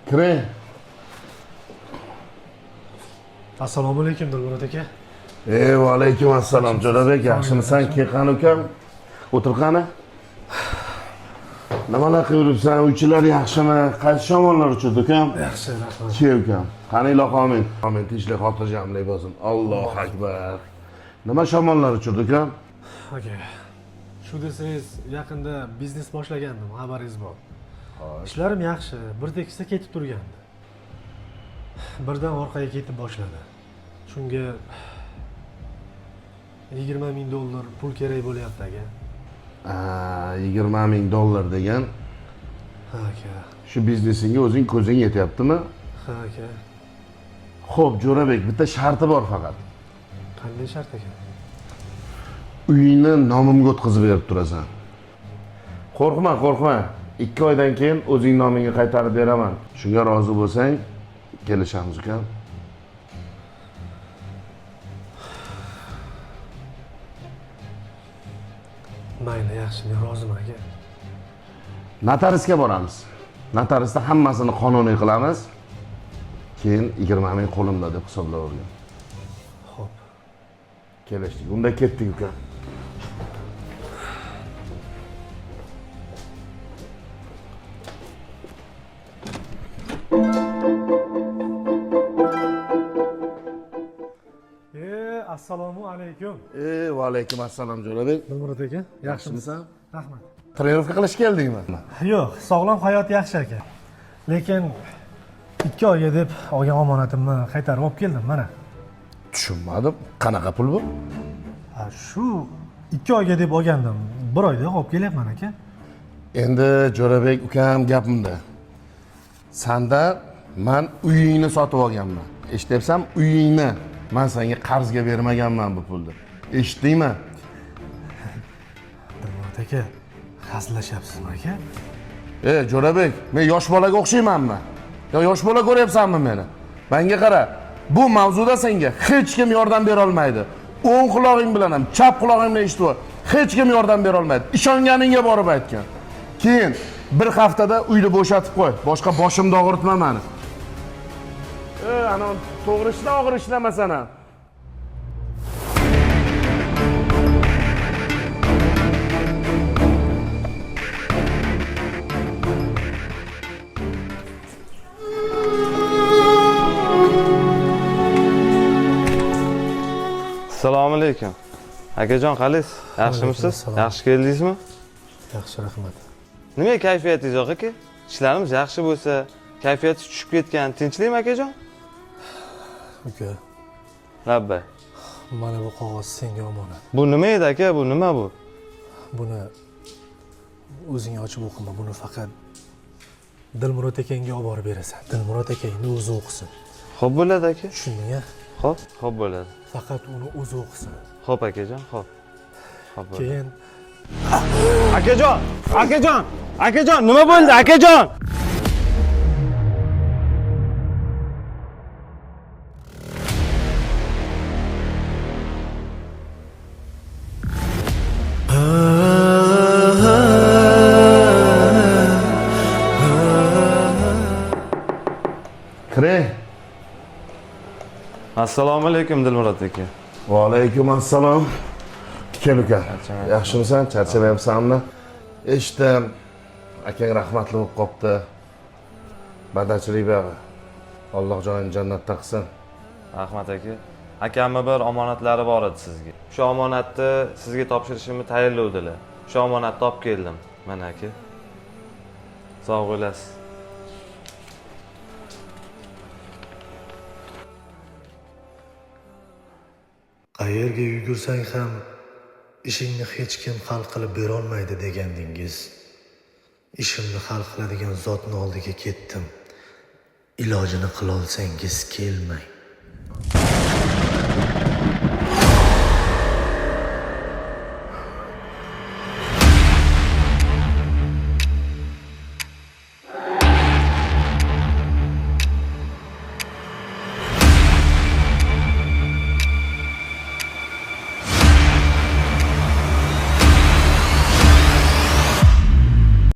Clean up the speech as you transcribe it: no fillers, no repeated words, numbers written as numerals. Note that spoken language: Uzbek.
Kiring. Assalomu alaykum Dilmurod aka. Va alaykum assalom Jo'rabek, yaxshimisan? Keqan ukam. O'tir qani. Nimalar qilib yuribsan? Uychilar yaxshimi? Qaysi shamonlar uchirdi ukam? Yaxshi, rahmat. Chi ukam. Qani iloqomin. Amin, tinchlik, xotirjamlik bo'lsin. Allohu akbar. Nima shamonlar uchirdi ukam? Aka. Shu desangiz, yaqinda biznes boshlagandim, xabaringiz bor. Ishlarim yaxshi, bir tekisda ketib turgandi. Birdan orqaga ketib boshladi. Shunga $20,000 pul kerak bo'lyapti aka. $20,000 degan. Ha aka. Shu biznesingga o'zing ko'zing yetyaptimi? Ha aka. Xo'p, Jo'rabek, bitta sharti bor faqat. Qanday shart aka? Uyingni nomimga o'tkazib berib turasan. Qo'rqma, qo'rqma. 2 oydan keyin o'zing nomingga qaytarib beraman. Shunga rozi bo'lsang, kelishamiz ukam. Mayli, yaxshi, men roziman aka. Notariusga boramiz. Notariusda hammasini qonuniy qilamiz. Keyin 20,000 qo'limda deb hisoblayvergan. Xo'p. Kelishdik. Unda ketdik ukam. Assalomu alaykum. Va alaykum assalom Jo'rabek. Dilmurod aka, Yaxshimisan? Rahmat. Trenirovka qilish keldingmi? Yo'q, sog'lom hayot yaxshi aka. Lekin 2 oyga deb olgan omonatimni qaytarib olib keldim mana. Tushunmadim. Qanaqa pul bu? Shu 2 oyga deb olgandim. 1 oyda olib kelyapman aka. Endi Jo'rabek ukam gapimda. Sanda men uyingni sotib olganman. Eshityapsan? Uyingni. Men senga qarzga bermaganman bu pulni. Eshitdingmi? Dilmurod aka, hazillashyapsizmi aka? Jo'rabek, men yosh bolaga o'xshaymanmi? Yo, yosh bola ko'ryapsanmi meni? Menga qara. Bu mavzuda senga hech kim yordam bera olmaydi. O'ng quloqing bilan ham, chap quloqing bilan eshitib ol. Hech kim yordam bera olmaydi. Ishonganingga borib aytgan. Keyin bir haftada uyni bo'shatib qo'y. Boshqa boshimni og'ritma meni. Ana to'g'ri ishla, og'ir ishlamasana. Assalomu alaykum. Akajon, qalaysiz? Yaxshimisiz? Yaxshi keldingizmi? Yaxshi, rahmat. Nima kayfiyatingiz yo'q aka? Ishlarimiz yaxshi bo'lsa, kayfiyati tushib ketgan, tinchlikmi akajon? Uka, Labbay. mana bu qog'oz senga omonat. Bu nima edi aka? Bu nima bu? Buni o'zing ochib o'qima. Buni faqat Dilmurod akangga olib borib berasan. Dilmurod akangni o'zi o'qisin. Xo'p bo'ladi aka. Tushundingmi? Xo'p bo'ladi. Faqat uni o'zi o'qisin. Xo'p akajon, xo'p. Xo'p bo'ladi. Keyin Akajon, nima bo'ldi akajon? Kiring. Assalomu alaykum Dilmurod aka. Va alaykum assalom. Kel uka. Yaxshimisan? Charchamayapsanmi? Eshitdim. Akang rahmatli bo'lib qopti. Badachilik bog'i. Alloh joyini jannatda qilsin. Rahmat aka. Akamni bir omonatlari bor edi sizga. Shu omonatni sizga topshirishimni tayinlovdilar. Shu omonatni olib keldim. Mana aka. Sog' bo'lasiz. qayerga yugursang ham ishingni hech kim hal qilib bera olmaydi degandingiz. Ishimni hal qiladigan zotning oldiga ketdim. Ilojini qila olsangiz kelmang.